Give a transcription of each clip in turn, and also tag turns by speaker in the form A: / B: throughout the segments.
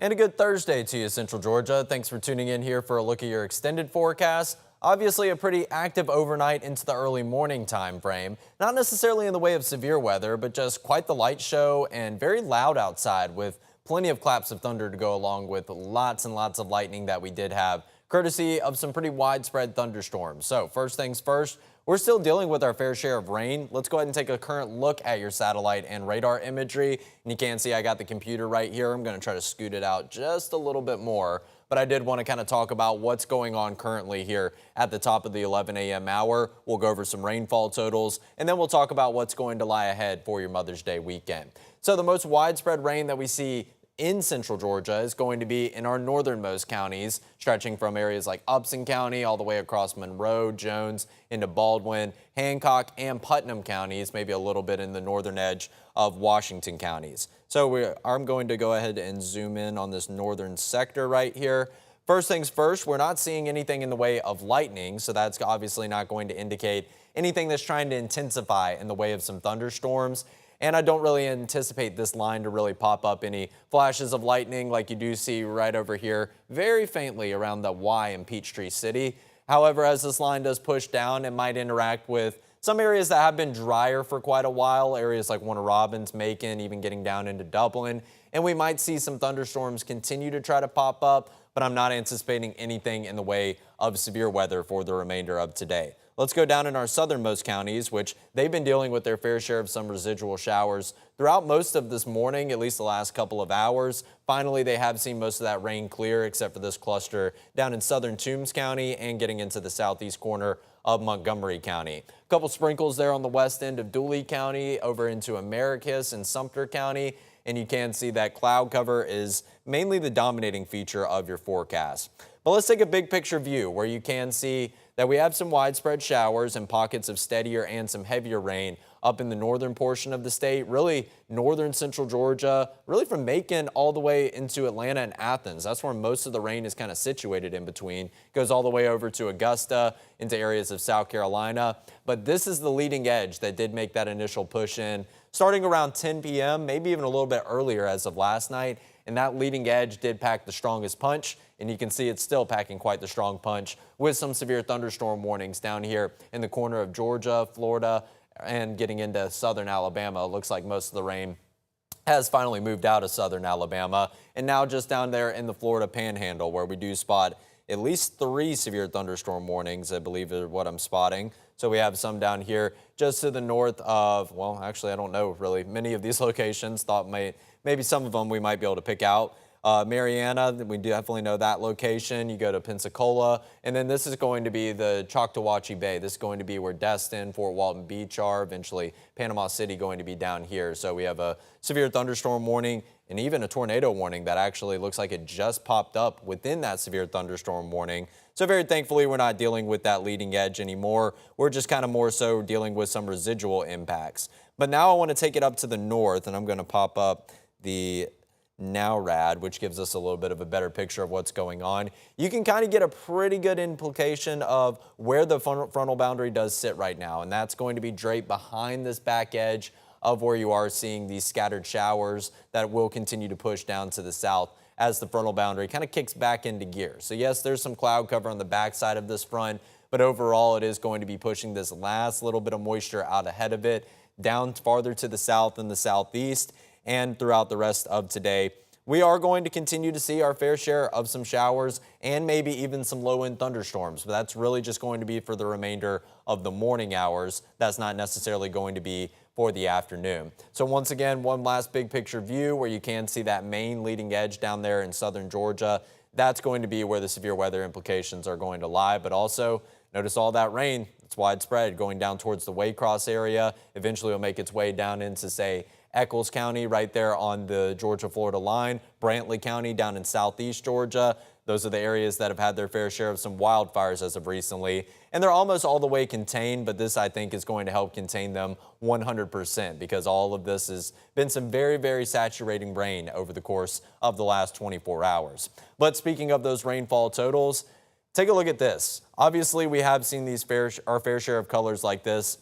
A: And a good Thursday to you, Central Georgia. Thanks for tuning in here for a look at your extended forecast. Obviously a pretty active overnight into the early morning time frame. Not necessarily in the way of severe weather, but just quite the light show and very loud outside with plenty of claps of thunder to go along with lots and lots of lightning that we did have, courtesy of some pretty widespread thunderstorms. So first things first, we're still dealing with our fair share of rain. Let's go ahead and take a current look at your satellite and radar imagery. And you can see I got the computer right here. I'm going to try to scoot it out just a little bit more. But I did want to kind of talk about what's going on currently here at the top of the 11 a.m. hour. We'll go over some rainfall totals, and then we'll talk about what's going to lie ahead for your Mother's Day weekend. So the most widespread rain that we see in Central Georgia is going to be in our northernmost counties, stretching from areas like Upson County all the way across Monroe, Jones, into Baldwin, Hancock, and Putnam counties, maybe a little bit in the northern edge of Washington counties. So I'm going to go ahead and zoom in on this northern sector right here. First things first, we're not seeing anything in the way of lightning, so that's obviously not going to indicate anything that's trying to intensify in the way of some thunderstorms. And I don't really anticipate this line to really pop up any flashes of lightning like you do see right over here, very faintly around the Y in Peachtree City. However, as this line does push down, it might interact with some areas that have been drier for quite a while, areas like Warner Robins, Macon, even getting down into Dublin. And we might see some thunderstorms continue to try to pop up, but I'm not anticipating anything in the way of severe weather for the remainder of today. Let's go down in our southernmost counties, which they've been dealing with their fair share of some residual showers throughout most of this morning, at least the last couple of hours. Finally, they have seen most of that rain clear, except for this cluster down in southern Toombs County and getting into the southeast corner of Montgomery County. A couple sprinkles there on the west end of Dooley County over into Americus and Sumter County. And you can see that cloud cover is mainly the dominating feature of your forecast. But let's take a big picture view where you can see that we have some widespread showers and pockets of steadier and some heavier rain up in the northern portion of the state, really northern central Georgia, really from Macon all the way into Atlanta and Athens. That's where most of the rain is kind of situated in between. Goes all the way over to Augusta, into areas of South Carolina. But this is the leading edge that did make that initial push in, starting around 10 p.m., maybe even a little bit earlier as of last night. And that leading edge did pack the strongest punch, and you can see it's still packing quite the strong punch with some severe thunderstorm warnings down here in the corner of Georgia, Florida, and getting into southern Alabama. It looks like most of the rain has finally moved out of southern Alabama, and now just down there in the Florida Panhandle, where we do spot at least 3 severe thunderstorm warnings, I believe is what I'm spotting. So we have some down here just to the north of, well, actually, I don't know really many of these locations. Thought maybe some of them we might be able to pick out. Mariana, we definitely know that location. You go to Pensacola, and then this is going to be the Choctawhatchee Bay. This is going to be where Destin, Fort Walton Beach are, eventually Panama City going to be down here. So we have a severe thunderstorm warning and even a tornado warning that actually looks like it just popped up within that severe thunderstorm warning. So very thankfully, we're not dealing with that leading edge anymore. We're just kind of more so dealing with some residual impacts. But now I want to take it up to the north, and I'm going to pop up the NOWRAD, which gives us a little bit of a better picture of what's going on. You can kind of get a pretty good implication of where the frontal boundary does sit right now, and that's going to be draped behind this back edge of where you are seeing these scattered showers that will continue to push down to the south as the frontal boundary kind of kicks back into gear. So yes, there's some cloud cover on the backside of this front, but overall it is going to be pushing this last little bit of moisture out ahead of it, down farther to the south and the southeast. And throughout the rest of today, we are going to continue to see our fair share of some showers and maybe even some low-end thunderstorms. But that's really just going to be for the remainder of the morning hours. That's not necessarily going to be for the afternoon. So once again, one last big picture view where you can see that main leading edge down there in southern Georgia. That's going to be where the severe weather implications are going to lie. But also, notice all that rain. It's widespread going down towards the Waycross area. Eventually, it'll make its way down into, say, Eccles County right there on the Georgia-Florida line, Brantley County down in southeast Georgia. Those are the areas that have had their fair share of some wildfires as of recently. And they're almost all the way contained, but this, I think, is going to help contain them 100% because all of this has been some very, very saturating rain over the course of the last 24 hours. But speaking of those rainfall totals, take a look at this. Obviously, we have seen our fair share of colors like this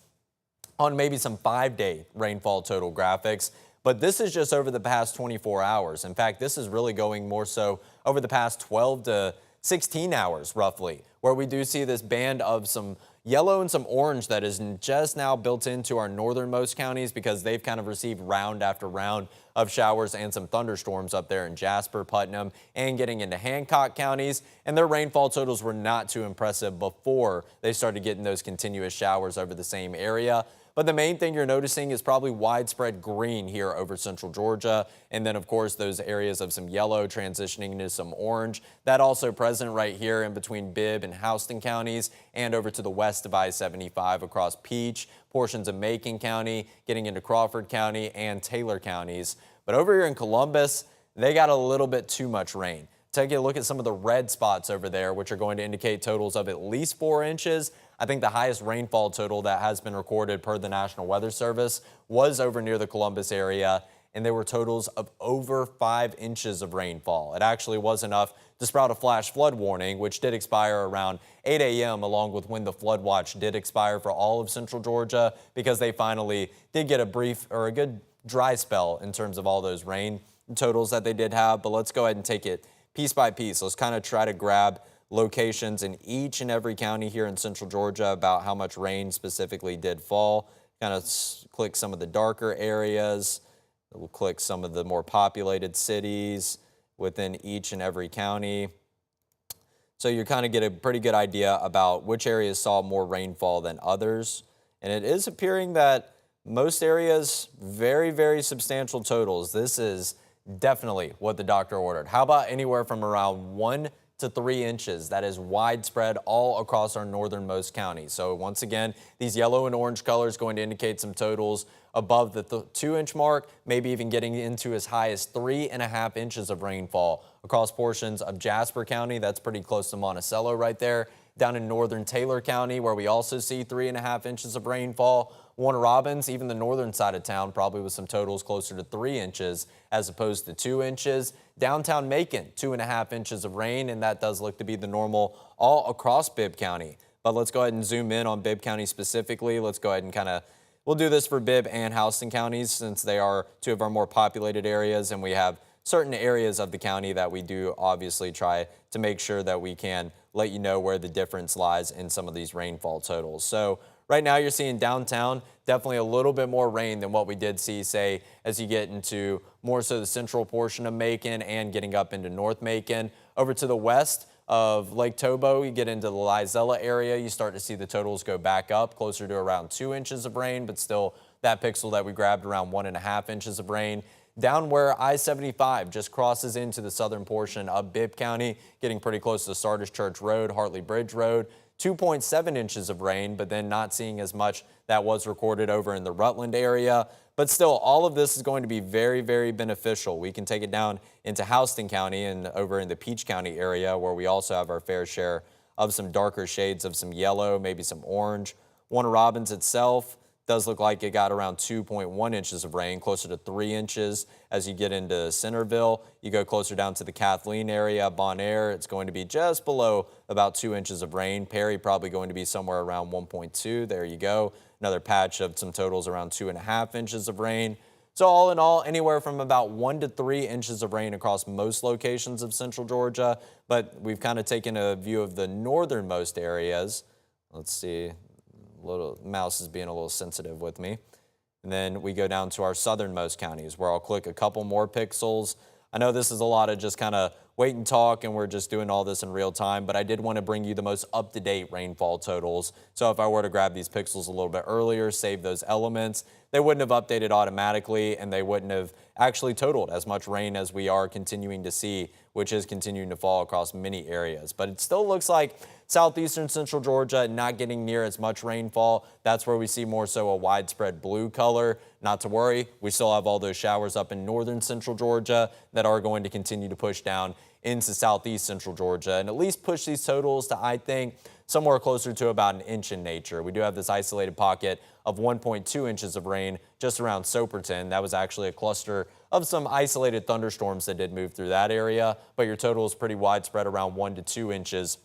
A: on maybe some 5-day rainfall total graphics. But this is just over the past 24 hours. In fact, this is really going more so over the past 12 to 16 hours, roughly, where we do see this band of some yellow and some orange that is just now built into our northernmost counties because they've kind of received round after round of showers and some thunderstorms up there in Jasper, Putnam, and getting into Hancock counties. And their rainfall totals were not too impressive before they started getting those continuous showers over the same area. But the main thing you're noticing is probably widespread green here over central Georgia. And then, of course, those areas of some yellow transitioning into some orange. That also present right here in between Bibb and Houston counties and over to the west of I-75 across Peach, portions of Macon County, getting into Crawford County and Taylor counties. But over here in Columbus, they got a little bit too much rain. Take a look at some of the red spots over there, which are going to indicate totals of at least 4 inches. I think the highest rainfall total that has been recorded per the National Weather Service was over near the Columbus area, and there were totals of over 5 inches of rainfall. It actually was enough to sprout a flash flood warning, which did expire around 8 a.m. along with when the flood watch did expire for all of central Georgia, because they finally did get a brief or a good dry spell in terms of all those rain totals that they did have. But let's go ahead and take it piece by piece. Let's kind of try to grab locations in each and every county here in central Georgia about how much rain specifically did fall. Kind of click some of the darker areas. We'll click some of the more populated cities within each and every county. So you kind of get a pretty good idea about which areas saw more rainfall than others. And it is appearing that most areas, very, very substantial totals. This is definitely what the doctor ordered. How about anywhere from around 1 to 3 inches? That is widespread all across our northernmost counties. So once again, these yellow and orange colors going to indicate some totals above the 2-inch mark, maybe even getting into as high as 3.5 inches of rainfall across portions of Jasper County. That's pretty close to Monticello right there. Down in northern Taylor County, where we also see 3.5 inches of rainfall. Warner Robins, even the northern side of town, probably with some totals closer to 3 inches as opposed to 2 inches. Downtown Macon, 2.5 inches of rain, and that does look to be the normal all across Bibb County. But let's go ahead and zoom in on Bibb County specifically. Let's go ahead and we'll do this for Bibb and Houston counties since they are two of our more populated areas, and we have certain areas of the county that we do obviously try to make sure that we can let you know where the difference lies in some of these rainfall totals. So right now you're seeing downtown definitely a little bit more rain than what we did see, say, as you get into more so the central portion of Macon and getting up into North Macon. Over to the west of Lake Tobo, you get into the Lizella area, you start to see the totals go back up closer to around 2 inches of rain, but still that pixel that we grabbed around 1.5 inches of rain. Down where I-75 just crosses into the southern portion of Bibb County, getting pretty close to Sardis Church Road, Hartley Bridge Road, 2.7 inches of rain, but then not seeing as much that was recorded over in the Rutland area. But still, all of this is going to be very, very beneficial. We can take it down into Houston County and over in the Peach County area, where we also have our fair share of some darker shades of some yellow, maybe some orange. Warner Robins itself does look like it got around 2.1 inches of rain, closer to 3 inches. As you get into Centerville, you go closer down to the Kathleen area, Bon Air, it's going to be just below about 2 inches of rain. Perry probably going to be somewhere around 1.2. There you go. Another patch of some totals around 2.5 inches of rain. So all in all, anywhere from about 1 to 3 inches of rain across most locations of central Georgia. But we've kind of taken a view of the northernmost areas. Let's see. Little mouse is being a little sensitive with me. And then we go down to our southernmost counties, where I'll click a couple more pixels. I know this is a lot of just kind of wait and talk, and we're just doing all this in real time, but I did want to bring you the most up-to-date rainfall totals. So if I were to grab these pixels a little bit earlier, save those elements, they wouldn't have updated automatically, and they wouldn't have actually totaled as much rain as we are continuing to see, which is continuing to fall across many areas. But it still looks like southeastern central Georgia not getting near as much rainfall. That's where we see more so a widespread blue color. Not to worry, we still have all those showers up in northern central Georgia that are going to continue to push down into southeast central Georgia and at least push these totals to, I think, somewhere closer to about 1 inch in nature. We do have this isolated pocket of 1.2 inches of rain just around Soperton. That was actually a cluster of some isolated thunderstorms that did move through that area, but your total is pretty widespread around 1 to 2 inches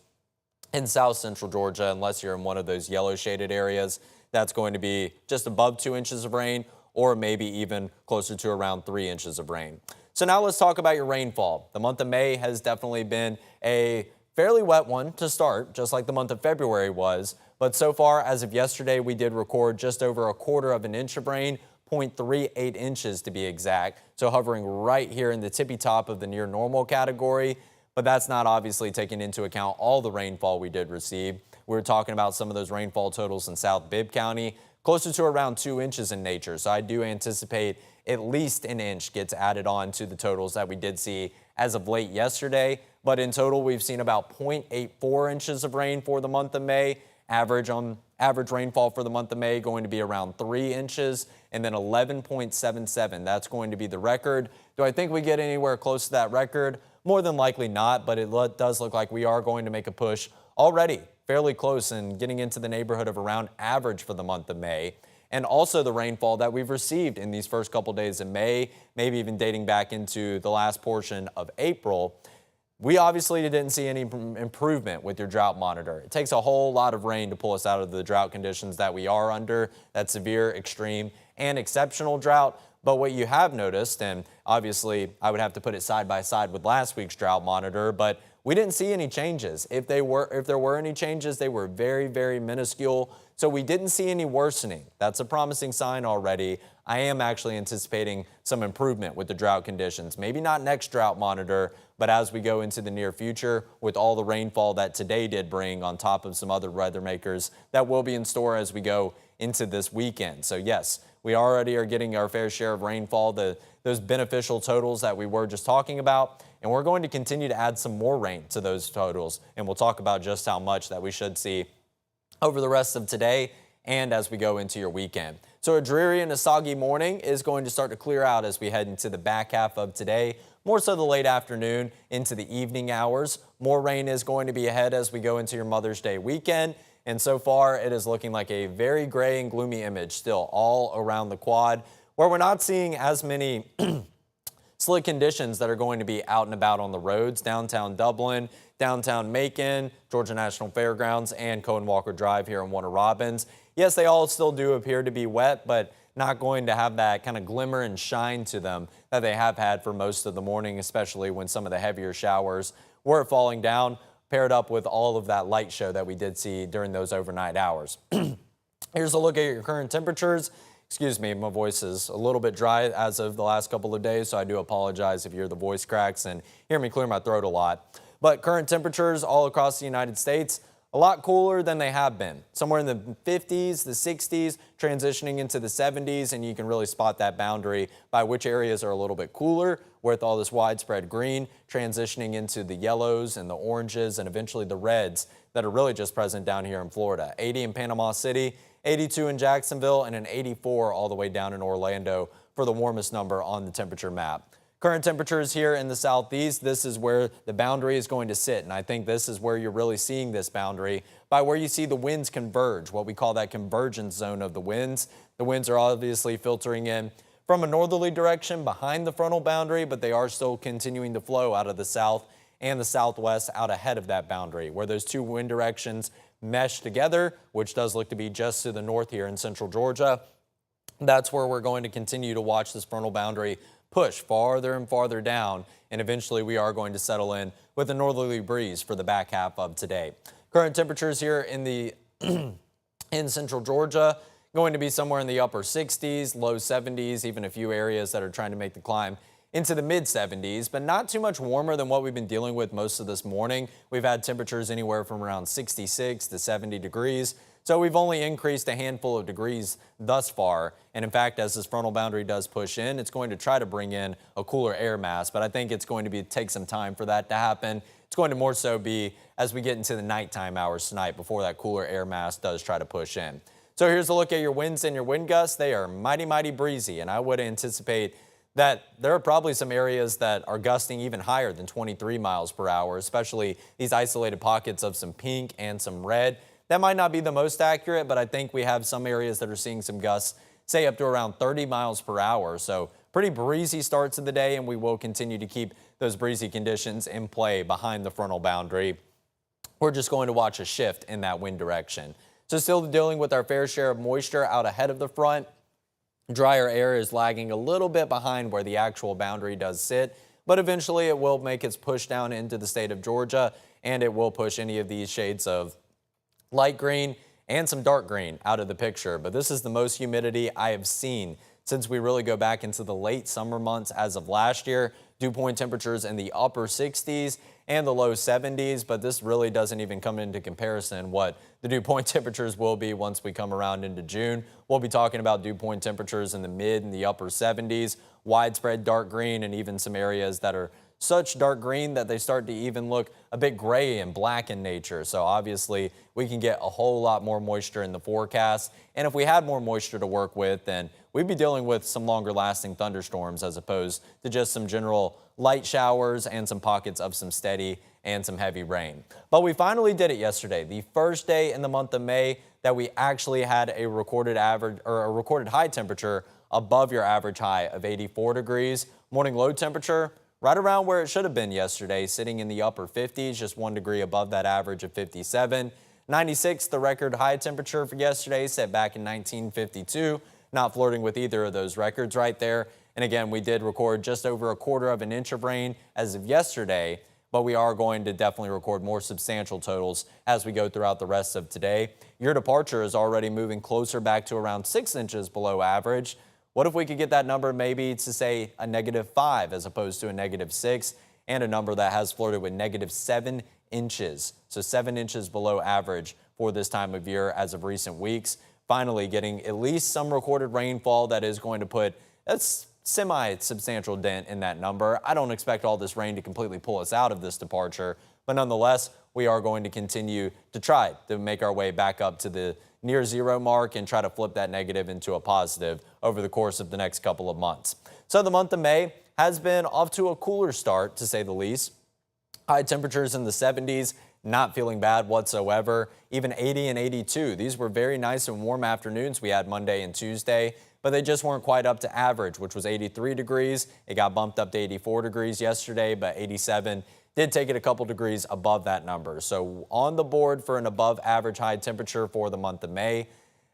A: in south central Georgia, unless you're in one of those yellow shaded areas. That's going to be just above 2 inches of rain, or maybe even closer to around 3 inches of rain. So now let's talk about your rainfall. The month of May has definitely been a fairly wet one to start, just like the month of February was. But so far, as of yesterday, we did record just over 1/4 of an inch of rain, 0.38 inches to be exact. So hovering right here in the tippy top of the near normal category. But that's not obviously taking into account all the rainfall we did receive. We were talking about some of those rainfall totals in South Bibb County, closer to around 2 inches in nature. So I do anticipate at least an inch gets added on to the totals that we did see as of late yesterday. But in total, we've seen about 0.84 inches of rain for the month of May. Average rainfall for the month of May going to be around 3 inches, and then 11.77. That's going to be the record. Do I think we get anywhere close to that record? More than likely not, but it does look like we are going to make a push already fairly close and getting into the neighborhood of around average for the month of May. And also the rainfall that we've received in these first couple days of May, maybe even dating back into the last portion of April. We obviously didn't see any improvement with your drought monitor. It takes a whole lot of rain to pull us out of the drought conditions that we are under, that severe, extreme, and exceptional drought. But what you have noticed, and obviously I would have to put it side by side with last week's drought monitor, but we didn't see any changes. If there were any changes, they were very, very minuscule. So we didn't see any worsening. That's a promising sign already. I am actually anticipating some improvement with the drought conditions. Maybe not next drought monitor, but as we go into the near future with all the rainfall that today did bring on top of some other weather makers that will be in store as we go into this weekend. So yes, we already are getting our fair share of rainfall, those beneficial totals that we were just talking about, and we're going to continue to add some more rain to those totals, and we'll talk about just how much that we should see over the rest of today and as we go into your weekend. So a dreary and a soggy morning is going to start to clear out as we head into the back half of today, more so the late afternoon into the evening hours. More rain is going to be ahead as we go into your Mother's Day weekend. And so far, it is looking like a very gray and gloomy image still all around the quad, where we're not seeing as many slick conditions that are going to be out and about on the roads. Downtown Dublin, downtown Macon, Georgia National Fairgrounds, and Cohen Walker Drive here in Warner Robins. Yes, they all still do appear to be wet, but not going to have that kind of glimmer and shine to them that they have had for most of the morning, especially when some of the heavier showers were falling down, paired up with all of that light show that we did see during those overnight hours. Here's a look at your current temperatures. Excuse me, my voice is a little bit dry as of the last couple of days, so I do apologize if you hear the voice cracks and hear me clear my throat a lot. But current temperatures all across the United States, a lot cooler than they have been. Somewhere in the 50s, the 60s, transitioning into the 70s, and you can really spot that boundary by which areas are a little bit cooler with all this widespread green, transitioning into the yellows and the oranges and eventually the reds that are really just present down here in Florida. 80 in Panama City, 82 in Jacksonville, and an 84 all the way down in Orlando for the warmest number on the temperature map. Current temperatures here in the southeast, this is where the boundary is going to sit, and I think this is where you're really seeing this boundary by where you see the winds converge, what we call that convergence zone of the winds. The winds are obviously filtering in from a northerly direction behind the frontal boundary, but they are still continuing to flow out of the south and the southwest out ahead of that boundary, where those two wind directions mesh together, which does look to be just to the north here in central Georgia. That's where we're going to continue to watch this frontal boundary push farther and farther down, and eventually we are going to settle in with a northerly breeze for the back half of today. Current temperatures here in the in central Georgia going to be somewhere in the upper 60s, low 70s, even a few areas that are trying to make the climb into the mid 70s, but not too much warmer than what we've been dealing with most of this morning. We've had temperatures anywhere from around 66 to 70 degrees. So we've only increased a handful of degrees thus far. And in fact, as this frontal boundary does push in, it's going to try to bring in a cooler air mass, but I think it's going to take some time for that to happen. It's going to more so be as we get into the nighttime hours tonight before that cooler air mass does try to push in. So here's a look at your winds and your wind gusts. They are mighty, mighty breezy, and I would anticipate that there are probably some areas that are gusting even higher than 23 miles per hour, especially these isolated pockets of some pink and some red. That might not be the most accurate, but I think we have some areas that are seeing some gusts, say up to around 30 miles per hour. So pretty breezy start to the day, and we will continue to keep those breezy conditions in play behind the frontal boundary. We're just going to watch a shift in that wind direction. So still dealing with our fair share of moisture out ahead of the front. Drier air is lagging a little bit behind where the actual boundary does sit, but eventually it will make its push down into the state of Georgia, and it will push any of these shades of light green and some dark green out of the picture. But this is the most humidity I have seen since we really go back into the late summer months as of last year. Dew point temperatures in the upper 60s and the low 70s, but this really doesn't even come into comparison what the dew point temperatures will be once we come around into June. We'll be talking about dew point temperatures in the mid and the upper 70s, widespread dark green, and even some areas that are such dark green that they start to even look a bit gray and black in nature. So obviously we can get a whole lot more moisture in the forecast. And if we had more moisture to work with, then we'd be dealing with some longer lasting thunderstorms as opposed to just some general light showers and some pockets of some steady and some heavy rain. But we finally did it yesterday, the first day in the month of May that we actually had a recorded average or a recorded high temperature above your average high of 84 degrees. Morning low temperature right around where it should have been yesterday, sitting in the upper 50s, just 1 degree above that average of 57. 96, the record high temperature for yesterday, set back in 1952. Not flirting with either of those records right there. And again, we did record just over 1/4 of an inch of rain as of yesterday, but we are going to definitely record more substantial totals as we go throughout the rest of today. Your departure is already moving closer back to around 6 inches below average. What if we could get that number maybe to say a -5 as opposed to a -6, and a number that has flirted with -7 inches. So 7 inches below average for this time of year as of recent weeks. Finally getting at least some recorded rainfall that is going to put a semi-substantial dent in that number. I don't expect all this rain to completely pull us out of this departure, but nonetheless, we are going to continue to try to make our way back up to the near zero mark and try to flip that negative into a positive over the course of the next couple of months. So the month of May has been off to a cooler start, to say the least. High temperatures in the 70s, not feeling bad whatsoever. Even 80 and 82. These were very nice and warm afternoons we had Monday and Tuesday, but they just weren't quite up to average, which was 83 degrees. It got bumped up to 84 degrees yesterday, but 87 did take it a couple degrees above that number. So on the board for an above average high temperature for the month of May.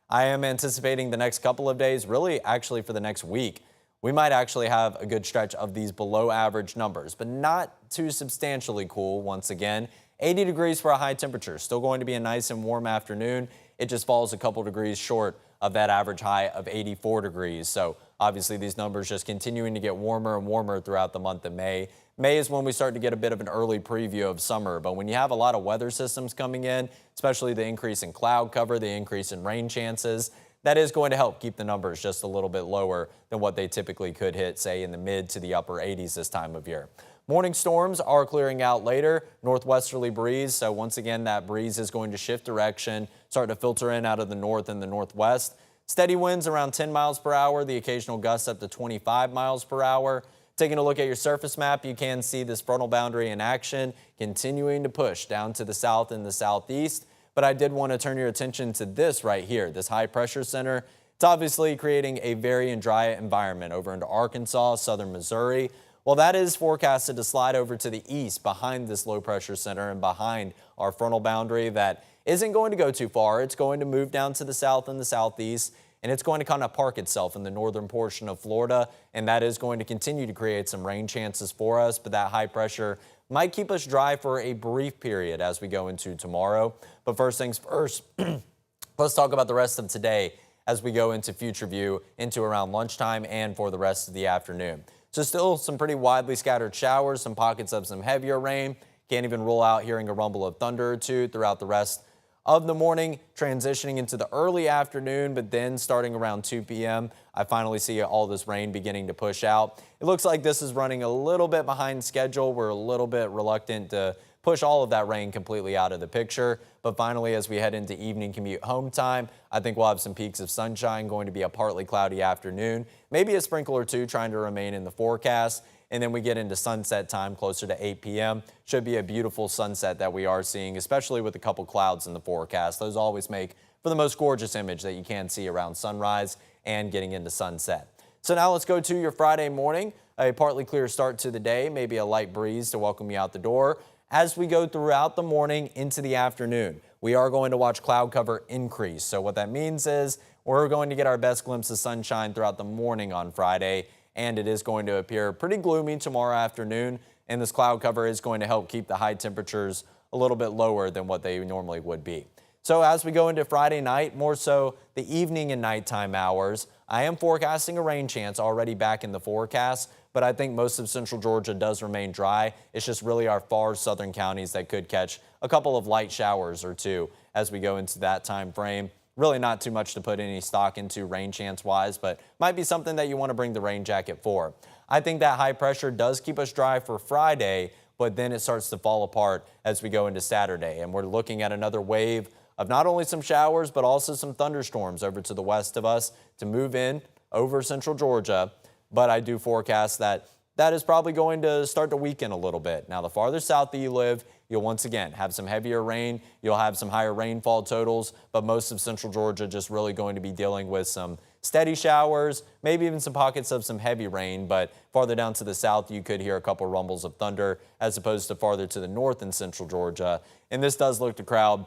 A: I am anticipating the next couple of days, really actually for the next week, we might actually have a good stretch of these below average numbers, but not too substantially cool once again. 80 degrees for a high temperature, still going to be a nice and warm afternoon. It just falls a couple degrees short of that average high of 84 degrees. So obviously these numbers just continuing to get warmer and warmer throughout the month of May. May is when we start to get a bit of an early preview of summer, but when you have a lot of weather systems coming in, especially the increase in cloud cover, the increase in rain chances, that is going to help keep the numbers just a little bit lower than what they typically could hit, say, in the mid to the upper 80s this time of year. Morning storms are clearing out later, northwesterly breeze, so once again that breeze is going to shift direction, start to filter in out of the north and the northwest. Steady winds around 10 miles per hour, the occasional gusts up to 25 miles per hour. Taking a look at your surface map, you can see this frontal boundary in action, continuing to push down to the south and the southeast. But I did want to turn your attention to this right here, this high pressure center. It's obviously creating a very dry environment over into Arkansas, southern Missouri. Well, that is forecasted to slide over to the east behind this low pressure center and behind our frontal boundary that isn't going to go too far. It's going to move down to the south and the southeast, and it's going to kind of park itself in the northern portion of Florida, and that is going to continue to create some rain chances for us, but that high pressure might keep us dry for a brief period as we go into tomorrow. But first things first, let's talk about the rest of today as we go into future view into around lunchtime and for the rest of the afternoon. So still some pretty widely scattered showers, some pockets of some heavier rain. Can't even rule out hearing a rumble of thunder or two throughout the rest of the morning, transitioning into the early afternoon, but then starting around 2 p.m., I finally see all this rain beginning to push out. It looks like this is running a little bit behind schedule. We're a little bit reluctant to push all of that rain completely out of the picture. But finally, as we head into evening commute home time, I think we'll have some peaks of sunshine, going to be a partly cloudy afternoon, maybe a sprinkle or two trying to remain in the forecast. And then we get into sunset time closer to 8 p.m. Should be a beautiful sunset that we are seeing, especially with a couple clouds in the forecast. Those always make for the most gorgeous image that you can see around sunrise and getting into sunset. So now let's go to your Friday morning. A partly clear start to the day, maybe a light breeze to welcome you out the door. as we go throughout the morning into the afternoon, we are going to watch cloud cover increase. So what that means is we're going to get our best glimpse of sunshine throughout the morning on Friday, and it is going to appear pretty gloomy tomorrow afternoon, and this cloud cover is going to help keep the high temperatures a little bit lower than what they normally would be. So as we go into Friday night, more so the evening and nighttime hours, I am forecasting a rain chance already back in the forecast, but I think most of central Georgia does remain dry. It's just really our far southern counties that could catch a couple of light showers or two as we go into that time frame. Really not too much to put any stock into rain chance wise, but might be something that you want to bring the rain jacket for. I think that high pressure does keep us dry for Friday, but then it starts to fall apart as we go into Saturday. And we're looking at another wave of not only some showers, but also some thunderstorms over to the west of us to move in over central Georgia. But I do forecast that is probably going to start to weaken a little bit. Now, the farther south that you live, you'll once again have some heavier rain. You'll have some higher rainfall totals, but most of central Georgia just really going to be dealing with some steady showers, maybe even some pockets of some heavy rain. But farther down to the south, you could hear a couple rumbles of thunder as opposed to farther to the north in central Georgia. And this does look to crowd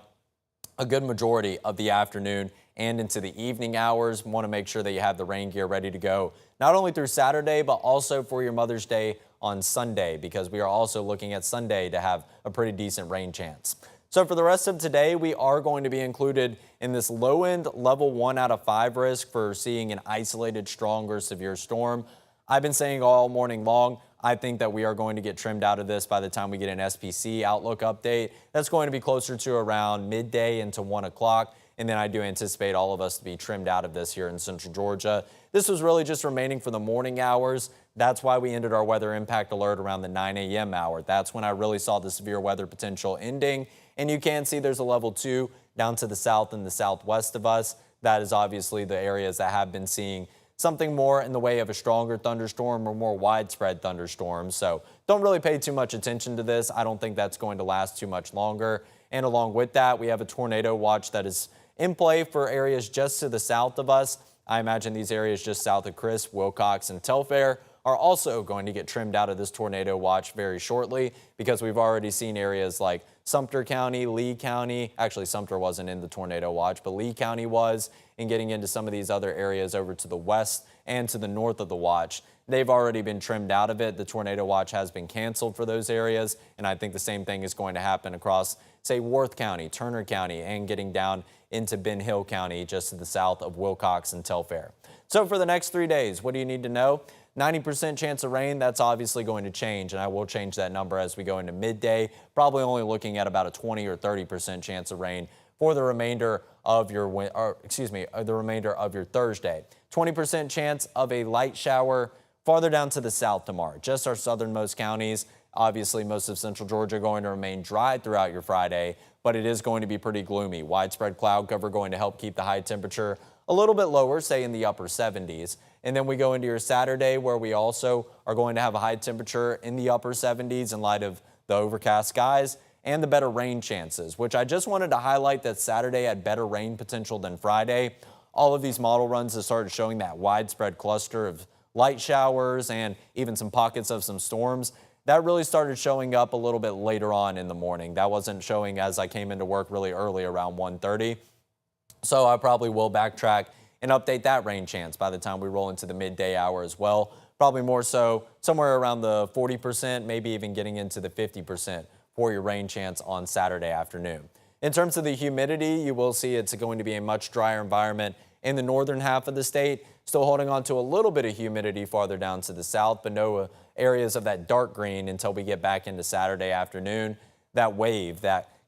A: a good majority of the afternoon and into the evening hours. Want to make sure that you have the rain gear ready to go, not only through Saturday, but also for your Mother's Day on Sunday, because we are also looking at Sunday to have a pretty decent rain chance. So for the rest of today, we are going to be included in this low end level 1 out of 5 risk for seeing an isolated strong or severe storm. I've been saying all morning long, I think that we are going to get trimmed out of this by the time we get an SPC outlook update. That's going to be closer to around midday into 1 o'clock. And then I do anticipate all of us to be trimmed out of this here in central Georgia. This was really just remaining for the morning hours. That's why we ended our weather impact alert around the 9 a.m. hour. That's when I really saw the severe weather potential ending. And you can see there's a level 2 down to the south and the southwest of us. That is obviously the areas that have been seeing something more in the way of a stronger thunderstorm or more widespread thunderstorms. So don't really pay too much attention to this. I don't think that's going to last too much longer. And along with that, we have a tornado watch that is in play for areas just to the south of us. I imagine these areas just south of Crisp, Wilcox, and Telfair are also going to get trimmed out of this tornado watch very shortly, because we've already seen areas like Sumter County, Lee County. Actually, Sumter wasn't in the tornado watch, but Lee County was, and getting into some of these other areas over to the west and to the north of the watch. They've already been trimmed out of it. The tornado watch has been canceled for those areas, and I think the same thing is going to happen across, say, Worth County, Turner County, and getting down into Ben Hill County, just to the south of Wilcox and Telfair. So for the next 3 days, what do you need to know? 90% chance of rain. That's obviously going to change, and I will change that number as we go into midday. Probably only looking at about a 20 or 30% chance of rain for the remainder of your Thursday. 20% chance of a light shower farther down to the south tomorrow. Just our southernmost counties. Obviously, most of central Georgia going to remain dry throughout your Friday, but it is going to be pretty gloomy. Widespread cloud cover going to help keep the high temperature a little bit lower, say in the upper 70s. And then we go into your Saturday, where we also are going to have a high temperature in the upper 70s in light of the overcast skies and the better rain chances, which I just wanted to highlight that Saturday had better rain potential than Friday. All of these model runs have started showing that widespread cluster of light showers and even some pockets of some storms. That really started showing up a little bit later on in the morning. That wasn't showing as I came into work really early around 1:30. So I probably will backtrack and update that rain chance by the time we roll into the midday hour as well. Probably more so somewhere around the 40%, maybe even getting into the 50% for your rain chance on Saturday afternoon. In terms of the humidity, you will see it's going to be a much drier environment in the northern half of the state. Still holding on to a little bit of humidity farther down to the south, but no areas of that dark green until we get back into Saturday afternoon. That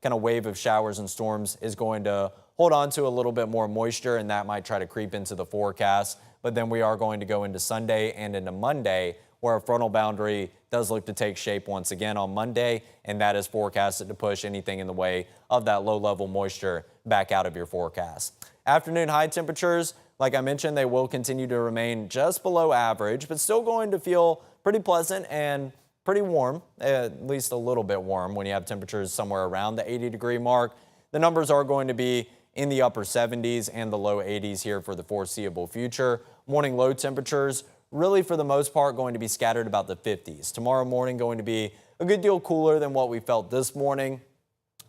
A: kind of wave of showers and storms is going to hold on to a little bit more moisture, and that might try to creep into the forecast. But then we are going to go into Sunday and into Monday, where a frontal boundary does look to take shape once again on Monday, and that is forecasted to push anything in the way of that low-level moisture back out of your forecast. Afternoon high temperatures, like I mentioned, they will continue to remain just below average, but still going to feel pretty pleasant and pretty warm, at least a little bit warm when you have temperatures somewhere around the 80-degree mark. The numbers are going to be in the upper 70s and the low 80s here for the foreseeable future. Morning low temperatures really for the most part going to be scattered about the 50s. Tomorrow morning going to be a good deal cooler than what we felt this morning,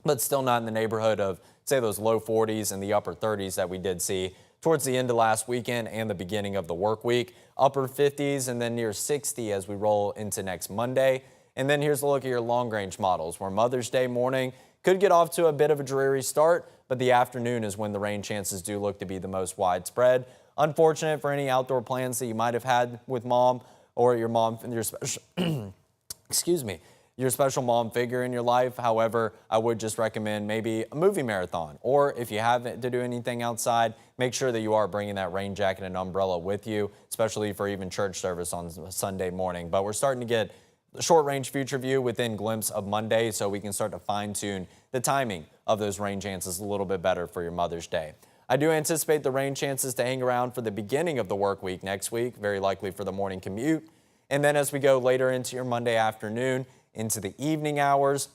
A: but still not in the neighborhood of, say, those low 40s and the upper 30s that we did see towards the end of last weekend and the beginning of the work week. Upper 50s and then near 60 as we roll into next Monday. And then here's a look at your long-range models, where Mother's Day morning could get off to a bit of a dreary start, but the afternoon is when the rain chances do look to be the most widespread. Unfortunate for any outdoor plans that you might have had with mom or your mom and your special your special mom figure in your life. However, I would just recommend maybe a movie marathon, or if you haven't to do anything outside, make sure that you are bringing that rain jacket and umbrella with you, especially for even church service on Sunday morning. But we're starting to get the short-range future view within glimpse of Monday, so we can start to fine-tune the timing of those rain chances a little bit better for your Mother's Day. I do anticipate the rain chances to hang around for the beginning of the work week next week, very likely for the morning commute. And then as we go later into your Monday afternoon, into the evening hours,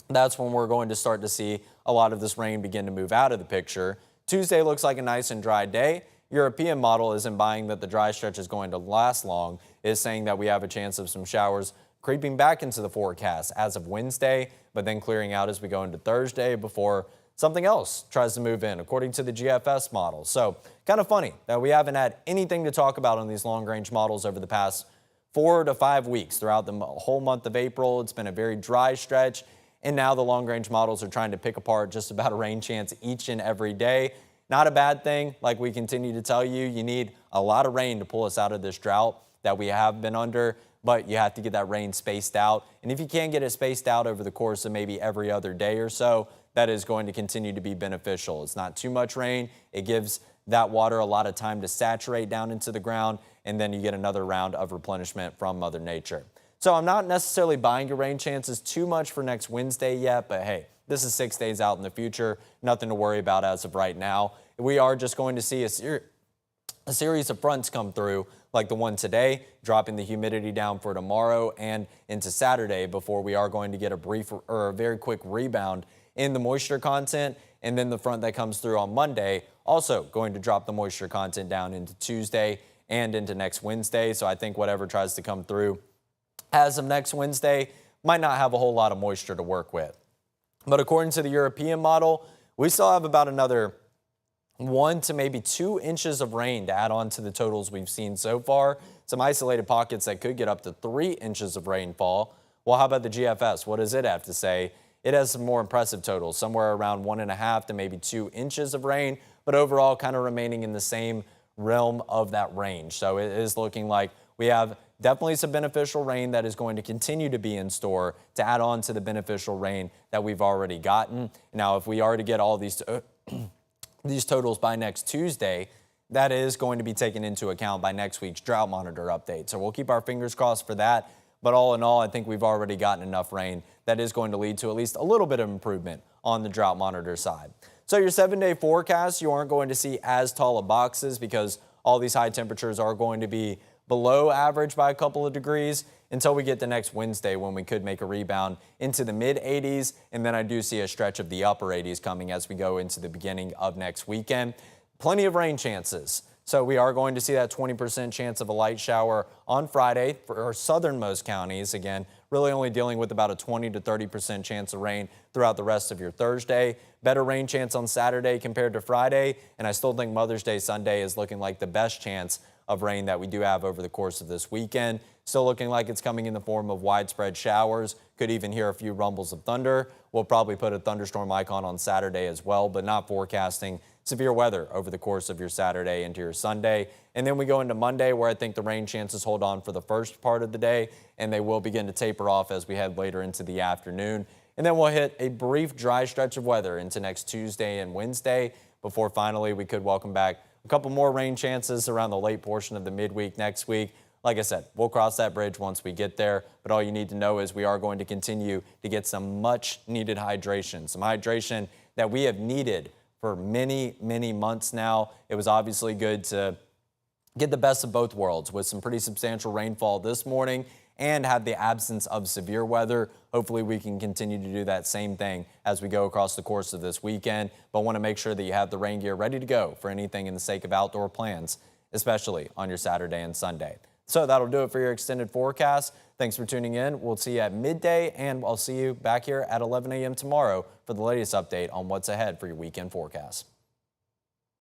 A: that's when we're going to start to see a lot of this rain begin to move out of the picture. Tuesday looks like a nice and dry day. European model isn't buying that the dry stretch is going to last long, is saying that we have a chance of some showers creeping back into the forecast as of Wednesday, but then clearing out as we go into Thursday before something else tries to move in, according to the GFS model. So kind of funny that we haven't had anything to talk about on these long-range models over the past 4 to 5 weeks. Throughout the whole month of April, it's been a very dry stretch, and now the long-range models are trying to pick apart just about a rain chance each and every day. Not a bad thing. Like we continue to tell you, you need a lot of rain to pull us out of this drought that we have been under, but you have to get that rain spaced out. And if you can get it spaced out over the course of maybe every other day or so, that is going to continue to be beneficial. It's not too much rain. It gives that water a lot of time to saturate down into the ground, and then you get another round of replenishment from Mother Nature. So I'm not necessarily buying your rain chances too much for next Wednesday yet, but hey, this is 6 days out in the future. Nothing to worry about as of right now. We are just going to see a series of fronts come through, like the one today, dropping the humidity down for tomorrow and into Saturday, before we are going to get a brief or a very quick rebound in the moisture content. And then the front that comes through on Monday also going to drop the moisture content down into Tuesday and into next Wednesday. So I think whatever tries to come through as of next Wednesday might not have a whole lot of moisture to work with. But according to the European model, we still have about another 1 to maybe 2 inches of rain to add on to the totals we've seen so far. Some isolated pockets that could get up to 3 inches of rainfall. Well, how about the GFS? What does it have to say? It has some more impressive totals, somewhere around 1.5 to maybe 2 inches of rain, but overall kind of remaining in the same realm of that range. So it is looking like we have definitely some beneficial rain that is going to continue to be in store to add on to the beneficial rain that we've already gotten. Now, if we are to get all these totals by next Tuesday, that is going to be taken into account by next week's drought monitor update. So we'll keep our fingers crossed for that. But all in all, I think we've already gotten enough rain that is going to lead to at least a little bit of improvement on the drought monitor side. So your 7-day forecast, you aren't going to see as tall of boxes because all these high temperatures are going to be below average by a couple of degrees until we get to next Wednesday, when we could make a rebound into the mid 80s. And then I do see a stretch of the upper 80s coming as we go into the beginning of next weekend. Plenty of rain chances. So we are going to see that 20% chance of a light shower on Friday for our southernmost counties. Again, really only dealing with about a 20 to 30% chance of rain throughout the rest of your Thursday. Better rain chance on Saturday compared to Friday. And I still think Mother's Day Sunday is looking like the best chance of rain that we do have over the course of this weekend. Still looking like it's coming in the form of widespread showers. Could even hear a few rumbles of thunder. We'll probably put a thunderstorm icon on Saturday as well, but not forecasting severe weather over the course of your Saturday into your Sunday. And then we go into Monday, where I think the rain chances hold on for the first part of the day, and they will begin to taper off as we head later into the afternoon. And then we'll hit a brief dry stretch of weather into next Tuesday and Wednesday, before finally we could welcome back a couple more rain chances around the late portion of the midweek next week. Like I said, we'll cross that bridge once we get there, but all you need to know is we are going to continue to get some much needed hydration, some hydration that we have needed for many, many months now. It was obviously good to get the best of both worlds with some pretty substantial rainfall this morning and have the absence of severe weather. Hopefully we can continue to do that same thing as we go across the course of this weekend, but want to make sure that you have the rain gear ready to go for anything in the sake of outdoor plans, especially on your Saturday and Sunday. So that'll do it for your extended forecast. Thanks for tuning in. We'll see you at midday, and I'll see you back here at 11 a.m. tomorrow for the latest update on what's ahead for your weekend forecast.